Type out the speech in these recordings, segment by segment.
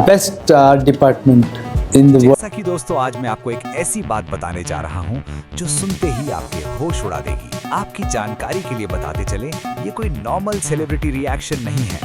best department in the world. जैसा कि दोस्तों आज मैं आपको एक ऐसी बात बताने जा रहा हूं जो सुनते ही आपके होश उड़ा देगी। आपकी जानकारी के लिए बताते चले, ये कोई नॉर्मल सेलिब्रिटी रिएक्शन नहीं है,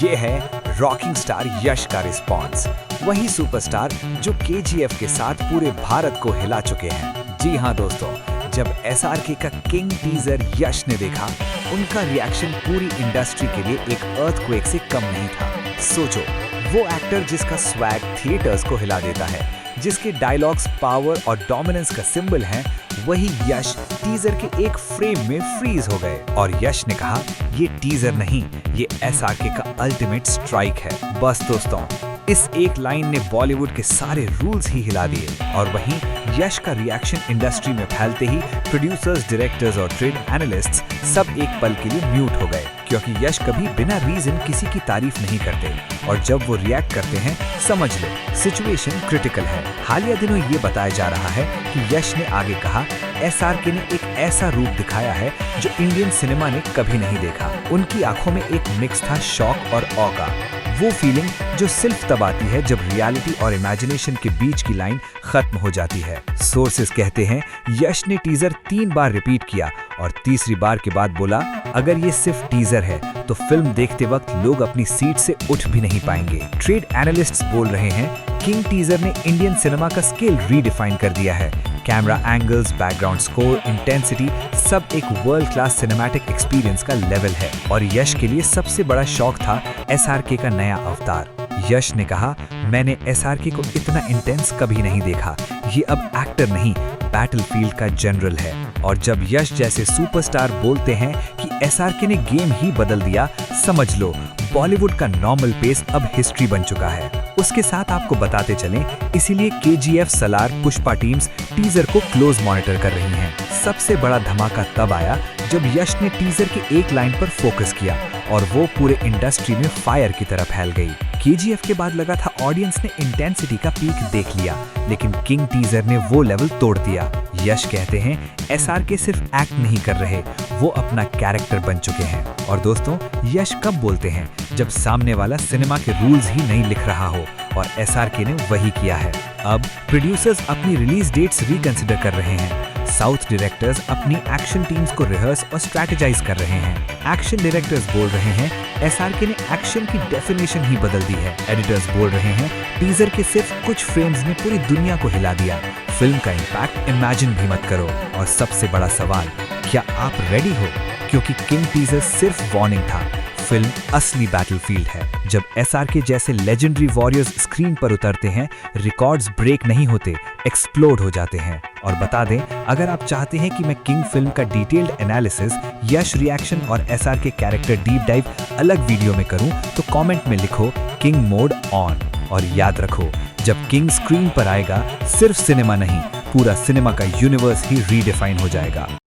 ये है रॉकिंग स्टार यश का रिस्पॉन्स। वही सुपरस्टार जो केजीएफ के साथ पूरे भारत को हिला चुके हैं। जी हाँ दोस्तों, जब एसआरके का किंग टीजर यश ने देखा, उनका रिएक्शन पूरी इंडस्ट्री के लिए एक अर्थक्वेक से कम नहीं था। सोचो, वो एक्टर जिसका स्वैग थिएटर्स को हिला देता है, जिसके डायलॉग्स पावर और डोमिनेंस का सिंबल हैं, वही यश टीजर के एक फ्रेम में फ्रीज हो गए। और यश ने कहा, ये टीजर नहीं, ये एसआरके का अल्टीमेट स्ट्राइक है। बस दोस्तों, इस एक लाइन ने बॉलीवुड के सारे रूल्स ही हिला दिए। और वहीं यश का रिएक्शन इंडस्ट्री में फैलते ही प्रोड्यूसर्स, डायरेक्टर्स और ट्रेड एनालिस्ट्स सब एक पल के लिए म्यूट हो गए, क्योंकि यश कभी बिना रीजन किसी की तारीफ नहीं करते। और जब वो रिएक्ट करते हैं, समझ लो सिचुएशन क्रिटिकल है। हालिया दिनों ये बताया जा रहा है कि यश ने आगे कहा, एसआरके ने एक ऐसा रूप दिखाया है जो इंडियन सिनेमा ने कभी नहीं देखा। उनकी आंखों में एक मिक्स था शॉक और ऑ का, वो फीलिंग जो सिर्फ तब आती है जब रियलिटी और इमेजिनेशन के बीच की लाइन खत्म हो जाती है। सोर्सेस कहते हैं यश ने टीजर 3 बार रिपीट किया और तीसरी बार के बाद बोला, अगर ये सिर्फ टीजर है तो फिल्म देखते वक्त लोग अपनी सीट से उठ भी नहीं पाएंगे। ट्रेड एनालिस्ट्स बोल रहे हैं, किंग टीजर ने इंडियन सिनेमा का स्केल रीडिफाइन कर दिया है। Camera angles, background score, intensity, सब एक वर्ल्ड क्लास सिनेमैटिक एक्सपीरियंस का लेवल है। और यश के लिए सबसे बड़ा शौक था एसआरके का नया अवतार। यश ने कहा, मैंने एसआरके को इतना इंटेंस कभी नहीं देखा। ये अब एक्टर नहीं, बैटलफील्ड का जनरल है। और जब यश जैसे सुपरस्टार बोलते हैं कि एसआरके ने गेम ही बदल दिया, समझ लो बॉलीवुड का नॉर्मल पेस अब हिस्ट्री बन चुका है। उसके साथ आपको बताते चलें, इसीलिए KGF, Salaar, Pushpa teams teaser को क्लोज मॉनिटर कर रही हैं। सबसे बड़ा धमाका तब आया जब यश ने टीजर के एक लाइन पर फोकस किया और वो पूरे इंडस्ट्री में फायर की तरह फैल गई। केजीएफ के बाद लगा था ऑडियंस ने इंटेंसिटी का पीक देख लिया, लेकिन किंग टीजर ने वो लेवल तोड़ दिया। यश कहते हैं, एसआरके सिर्फ एक्ट नहीं कर रहे, वो अपना कैरेक्टर बन चुके हैं। और दोस्तों, यश कब बोलते हैं? जब सामने वाला सिनेमा के रूल्स ही नहीं लिख रहा हो, और एसआरके ने वही किया है। अब प्रोड्यूसर्स अपनी रिलीज डेट्स रिकंसिडर कर रहे हैं। साउथ डायरेक्टर्स अपनी एक्शन टीम्स को रिहर्स और स्ट्रैटेजाइज कर रहे हैं। एक्शन डायरेक्टर्स बोल रहे हैं, एसआरके ने एक्शन की डेफिनेशन ही बदल दी है। एडिटर्स बोल रहे हैं, टीजर के सिर्फ कुछ फ्रेम्स ने पूरी दुनिया को हिला दिया। फिल्म का इम्पैक्ट इमेजिन भी मत करो। और सबसे बड़ा सवाल, क्या आप रेडी हो? क्योंकि किंग टीजर सिर्फ वार्निंग था, फिल्म असली बैटलफील्ड है। जब एसआरके जैसे लेजेंडरी वॉरियर्स स्क्रीन पर उतरते हैं, रिकॉर्ड्स ब्रेक नहीं होते, एक्सप्लोड हो जाते हैं। और बता दें, अगर आप चाहते हैं कि मैं किंग फिल्म का डिटेल्ड एनालिसिस, यश रिएक्शन और एसआरके कैरेक्टर डीप डाइव अलग वीडियो में करूं, तो कमेंट में लिखो किंग मोड ऑन। और याद रखो, जब किंग स्क्रीन पर आएगा, सिर्फ सिनेमा नहीं, पूरा सिनेमा का यूनिवर्स ही रीडिफाइन हो जाएगा।